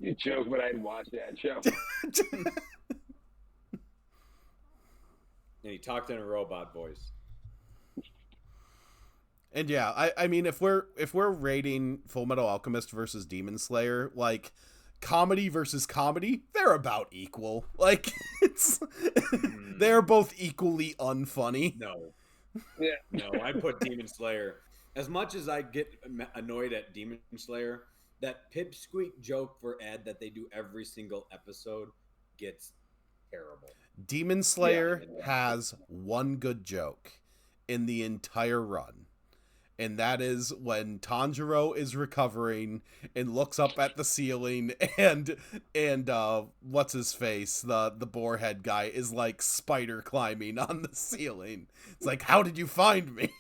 You joke, but I'd watch that show. And he talked in a robot voice. And yeah, I mean, if we're rating Fullmetal Alchemist versus Demon Slayer, like comedy versus comedy, they're about equal. Like they're both equally unfunny. No, I put Demon Slayer. As much as I get annoyed at Demon Slayer, that pipsqueak joke for Ed that they do every single episode gets terrible. Demon Slayer has one good joke in the entire run. And that is when Tanjiro is recovering and looks up at the ceiling and what's his face, the boarhead guy, is like spider climbing on the ceiling. It's like, how did you find me?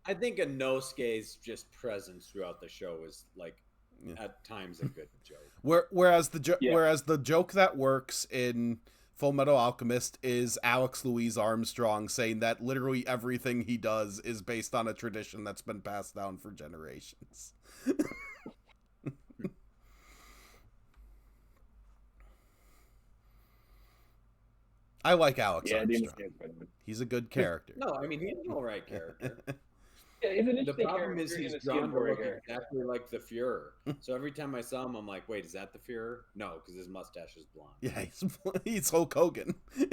I think Inosuke's just presence throughout the show is like at times a good joke. Whereas the joke that works in Fullmetal Alchemist is Alex Louise Armstrong saying that literally everything he does is based on a tradition that's been passed down for generations. I like Alex Armstrong. He's a good character. No, I mean, he's an alright character. Yeah, he's an interesting the problem is he's drawn to look character. exactly like the Fuhrer. So every time I saw him, I'm like, wait, is that the Fuhrer? No, because his mustache is blonde. Yeah, he's Hulk Hogan. Yeah,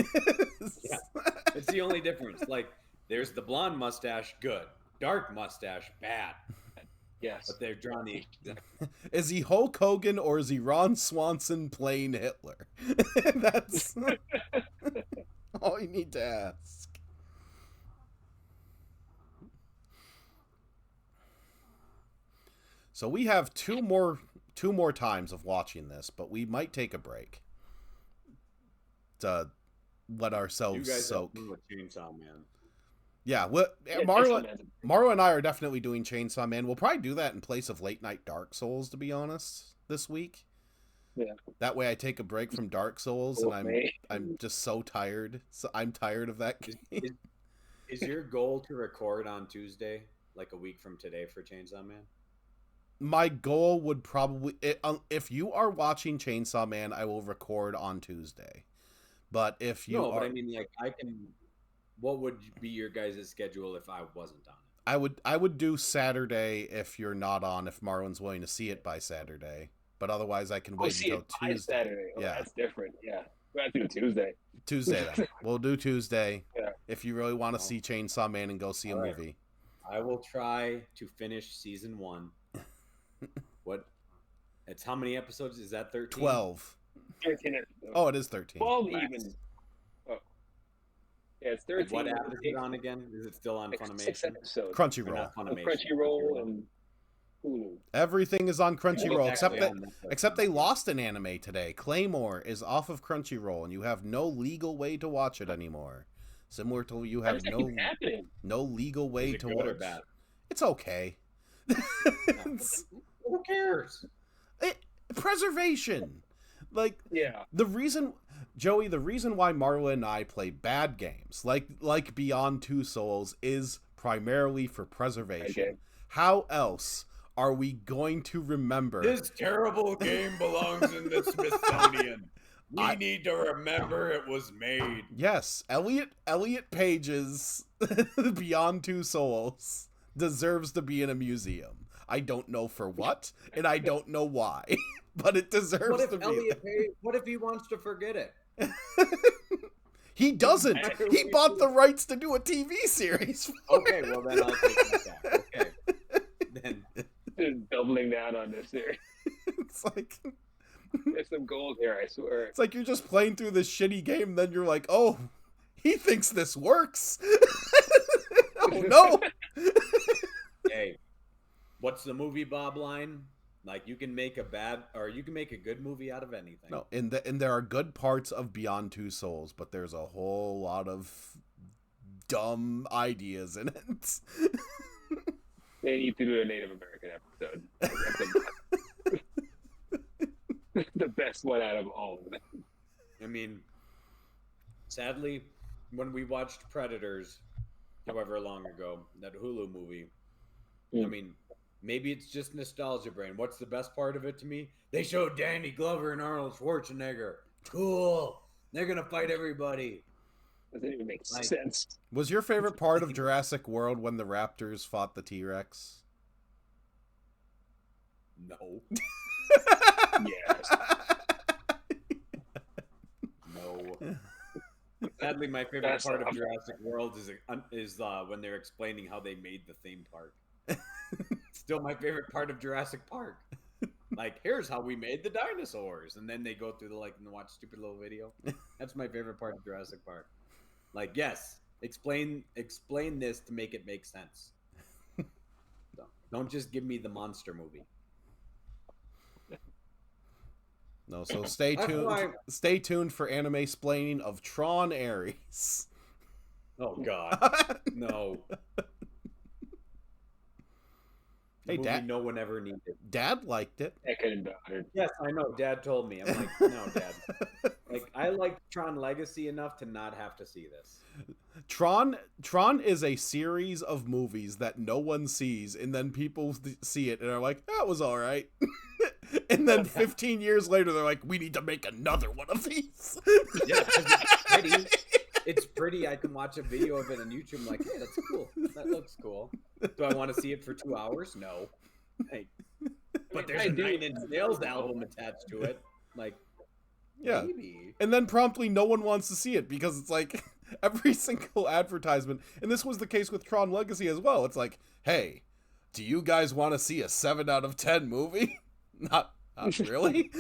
it's the only difference. Like, there's the blonde mustache, good. Dark mustache, bad. Yes. But they've drawn the exact... Is he Hulk Hogan or is he Ron Swanson playing Hitler? That's all you need to ask. So we have two more times of watching this, but we might take a break to let ourselves soak. You guys are doing Chainsaw Man. Yeah, Marlon and I are definitely doing Chainsaw Man. We'll probably do that in place of late night Dark Souls, to be honest, this week. Yeah. That way I take a break from Dark Souls, and I'm just so tired. So I'm tired of that game. Is your goal to record on Tuesday, like a week from today, for Chainsaw Man? My goal would probably, if you are watching Chainsaw Man, I will record on Tuesday. But if you but I mean, like, I can. What would be your guys' schedule if I wasn't on it? I would do Saturday if you're not on, if Marlon's willing to see it by Saturday. But otherwise, I can wait until Tuesday. Saturday. Oh, yeah, that's different. Yeah, we have to do Tuesday. Tuesday, then. We'll do Tuesday. Yeah. If you really want to see Chainsaw Man and go see a movie. I will try to finish season 1. What? It's how many episodes? Is that 13? 12. 13. Oh, it is 13. 12 even. Oh. Yeah, it's 13. And what app is it on again? Is it still on Funimation? 6 episodes. Crunchyroll. Crunchyroll and Hulu. Everything is on Crunchyroll except they lost an anime today. Claymore is off of Crunchyroll, and you have no legal way to watch it anymore. Similar to you have no legal way to watch. Good or bad? It's okay. Who cares? Preservation. Like, yeah. The reason why Marlon and I play bad games, like Beyond Two Souls, is primarily for preservation. Okay. How else are we going to remember This terrible game belongs in the Smithsonian? We need to remember it was made. Yes, Elliot Page's Beyond Two Souls deserves to be in a museum. I don't know for what, and I don't know why, but it deserves to be. What if he wants to forget it? He doesn't. He bought the rights to do a TV series. Okay, well then I'll take that back. Okay. Then Just doubling down on this series. It's like There's some gold here, I swear. it's like you're just playing through this shitty game, and then you're like, oh, he thinks this works. Oh no. hey, what's the movie Bob line? Like you can make a good movie out of anything. No, and there are good parts of Beyond Two Souls, but there's a whole lot of dumb ideas in it. They need to do a Native American episode. That's the best one out of all of them. I mean, sadly, when we watched Predators, however long ago, that Hulu movie, I mean, maybe it's just nostalgia brain. What's the best part of it to me? They showed Danny Glover and Arnold Schwarzenegger. Cool. They're going to fight everybody. Doesn't even make sense. Was your favorite part of Jurassic World when the raptors fought the T-Rex? No. Yes. No. Sadly, my favorite part of Jurassic World is when they're explaining how they made the theme park. Still my favorite part of Jurassic Park. Like, here's how we made the dinosaurs, and then they go through and watch stupid little video. That's my favorite part of Jurassic Park. Like, yes, explain this to make it make sense. Don't just give me the monster movie. No, so stay tuned. Stay tuned for Animesplaining of Tron Ares. Oh God, no. Hey, Dad. No one ever needed. Dad liked it. I couldn't do it. Yes, I know. Dad told me. I'm like, no, Dad. Like, I like Tron Legacy enough to not have to see this. Tron is a series of movies that no one sees, and then people see it and are like, that was all right. And then 15 years later, they're like, we need to make another one of these. Yeah, it's pretty. It's pretty. I can watch a video of it on YouTube. I'm like, hey, that's cool. That looks cool. Do I want to see it for 2 hours? No. Hey, but there's a Nine Inch Nails album attached to it. Like, yeah. Maybe. And then promptly no one wants to see it because it's like every single advertisement, and this was the case with Tron Legacy as well. It's like, hey, do you guys want to see a 7 out of 10 movie? Not really.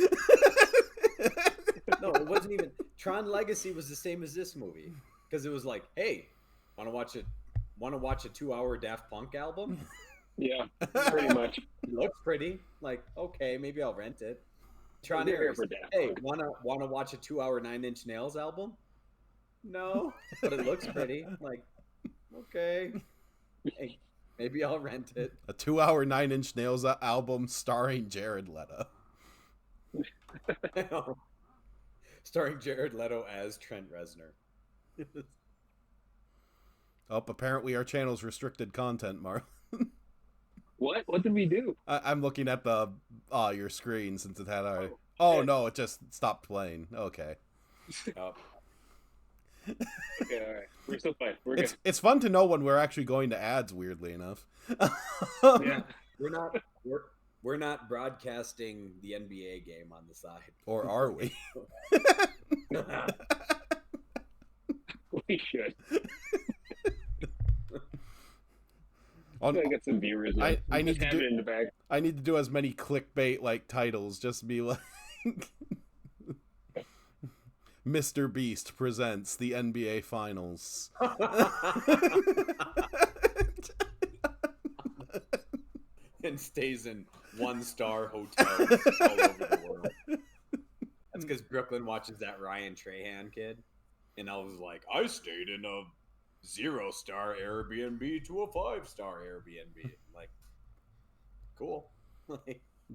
No, it wasn't even. Tron Legacy was the same as this movie because it was like, hey, want to watch a 2-hour Daft Punk album? Yeah, pretty much. It looks pretty. Like, okay, maybe I'll rent it. Tron Ares. Hey, wanna watch a 2-hour Nine Inch Nails album? No, but it looks pretty. Like, okay, hey, maybe I'll rent it. A 2-hour Nine Inch Nails album starring Jared Leto. Starring Jared Leto as Trent Reznor. Oh, apparently our channel's restricted content, Marlon. What? What did we do? I'm looking at the your screen since it had our. Oh no, it just stopped playing. Okay. Oh. Okay, all right. We're still fine. We're good. It's fun to know when we're actually going to ads. Weirdly enough. Yeah, we're not broadcasting the NBA game on the side. Or are we? We should. I get some viewers. I need to do it in the bag. I need to do as many clickbait like titles. Just be like, Mr. Beast presents the NBA Finals. And stays in 1-star hotels all over the world. That's because Brooklyn watches that Ryan Trahan kid. And I was like, I stayed in a 0-star Airbnb to a 5-star Airbnb. I'm like, cool.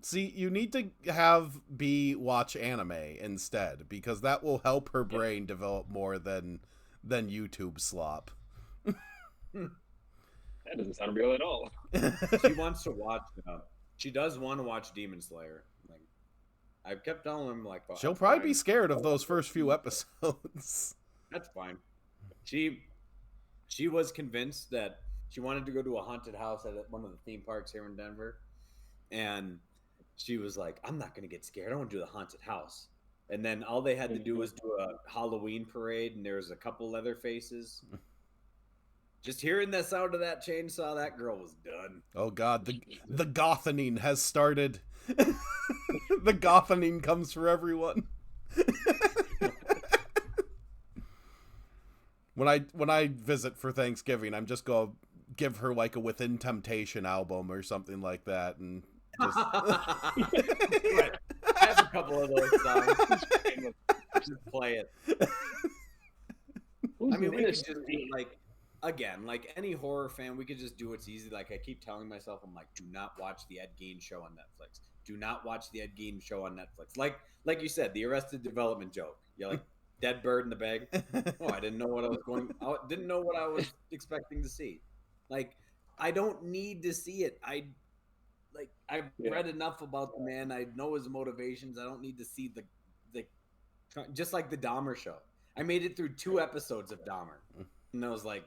See, you need to have B watch anime instead, because that will help her brain develop more than YouTube slop. That doesn't sound real at all. She wants to watch. She does want to watch Demon Slayer. Like, I've kept telling him, like, she'll probably be scared of those first few episodes. That's fine. She was convinced that she wanted to go to a haunted house at one of the theme parks here in Denver, and she was like, "I'm not going to get scared. I want to do the haunted house." And then all they had to do was do a Halloween parade, and there was a couple leather faces. Just hearing the sound of that chainsaw, that girl was done. Oh God, the gothening has started. The gothening comes for everyone. When I visit for Thanksgiving, I'm just gonna give her like a Within Temptation album or something like that, and just I have a couple of those songs. Just play it. I mean, we could just do like. Again, like any horror fan, we could just do what's easy. Like I keep telling myself, I'm like, do not watch the Ed Gein show on Netflix. Do not watch the Ed Gein show on Netflix. Like you said, the Arrested Development joke. You're like, dead bird in the bag. Oh, I didn't know what I was didn't know what I was expecting to see. Like, I don't need to see it. I've read enough about the man. I know his motivations. I don't need to see the just like the Dahmer show. I made it through 2 episodes of Dahmer, and I was like,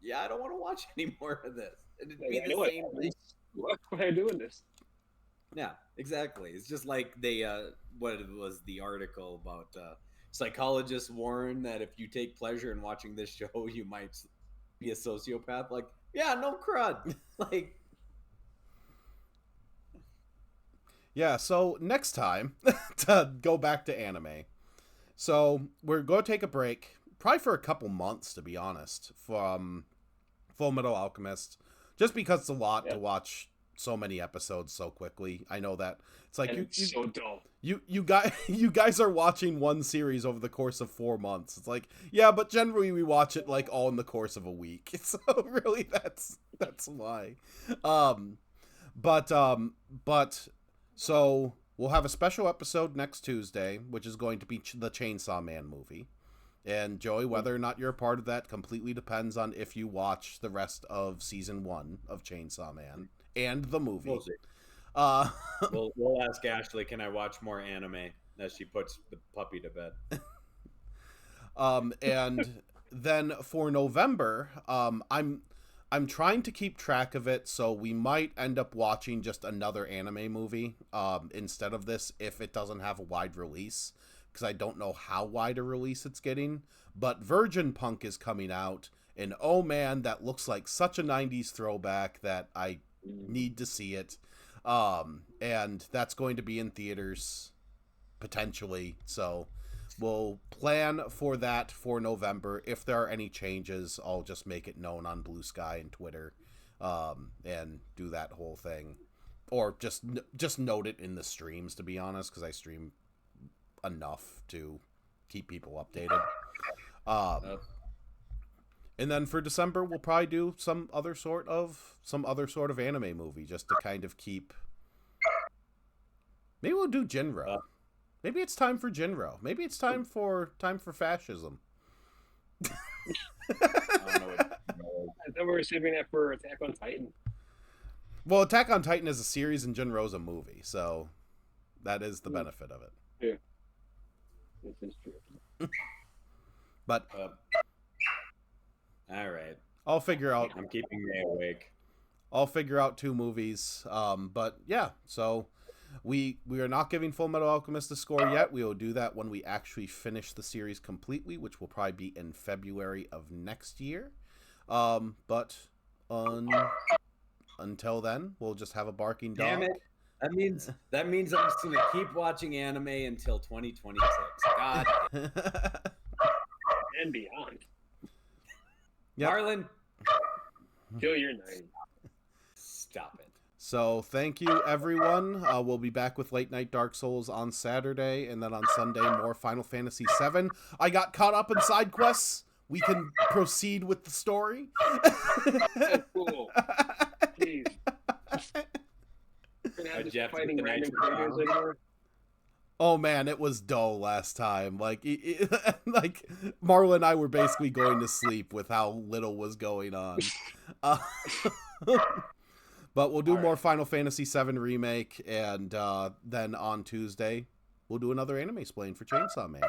yeah, I don't want to watch any more of this. It'd be the same thing. Why are you doing this? Yeah, exactly. It's just like they, what it was the article about psychologists warn that if you take pleasure in watching this show, you might be a sociopath. Like, yeah, no crud. Like, yeah. So next time, to go back to anime. So we're going to take a break. Probably for a couple months, to be honest, from Fullmetal Alchemist, just because it's a lot to watch so many episodes so quickly. I know that it's like it's so dull. You guys are watching one series over the course of 4 months. It's like, yeah, but generally we watch it like all in the course of a week. So really, that's why. But so we'll have a special episode next Tuesday, which is going to be the Chainsaw Man movie. And Joey, whether or not you're a part of that completely depends on if you watch the rest of season 1 of Chainsaw Man and the movie. We'll ask Ashley, can I watch more anime as she puts the puppy to bed? And then for November, I'm trying to keep track of it, so we might end up watching just another anime movie instead of this if it doesn't have a wide release. Because I don't know how wide a release it's getting. But Virgin Punk is coming out, and oh man, that looks like such a 90s throwback that I need to see it. And that's going to be in theaters, potentially. So we'll plan for that for November. If there are any changes, I'll just make it known on Blue Sky and Twitter, and do that whole thing. Or just note it in the streams, to be honest, because I stream enough to keep people updated. And then for December we'll probably do some other sort of anime movie just to kind of keep. Maybe we'll do Jinro. Maybe it's time for Jinro. Maybe it's time for fascism. I thought we were saving that for Attack on Titan. Well, Attack on Titan is a series and Jinro's a movie, so that is the benefit of it. Yeah. This is true. But all right, I'll figure out. I'm keeping me awake. I'll figure out 2 movies. But yeah, so we are not giving Fullmetal Alchemist a score yet. We will do that when we actually finish the series completely, which will probably be in February of next year. But until then, we'll just have a barking dog. Damn it. That means I'm just gonna keep watching anime until 2026. God. And beyond. Yep. Marlon, Till you're 90. stop it. So thank you, everyone. We'll be back with Late Night Dark Souls on Saturday, and then on Sunday, more Final Fantasy VII. I got caught up in side quests. We can proceed with the story. Oh, cool. Jeez. We're gonna not just Jeff fighting with the random nitro creators bomb. anymore? Oh man, it was dull last time. Like, like Marlon and I were basically going to sleep with how little was going on. But we'll do more Final Fantasy VII Remake, and then on Tuesday, we'll do another Animesplaining for Chainsaw Man.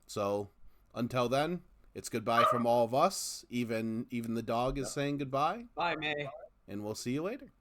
So, until then, it's goodbye from all of us. Even the dog is saying goodbye. Bye, May. And we'll see you later.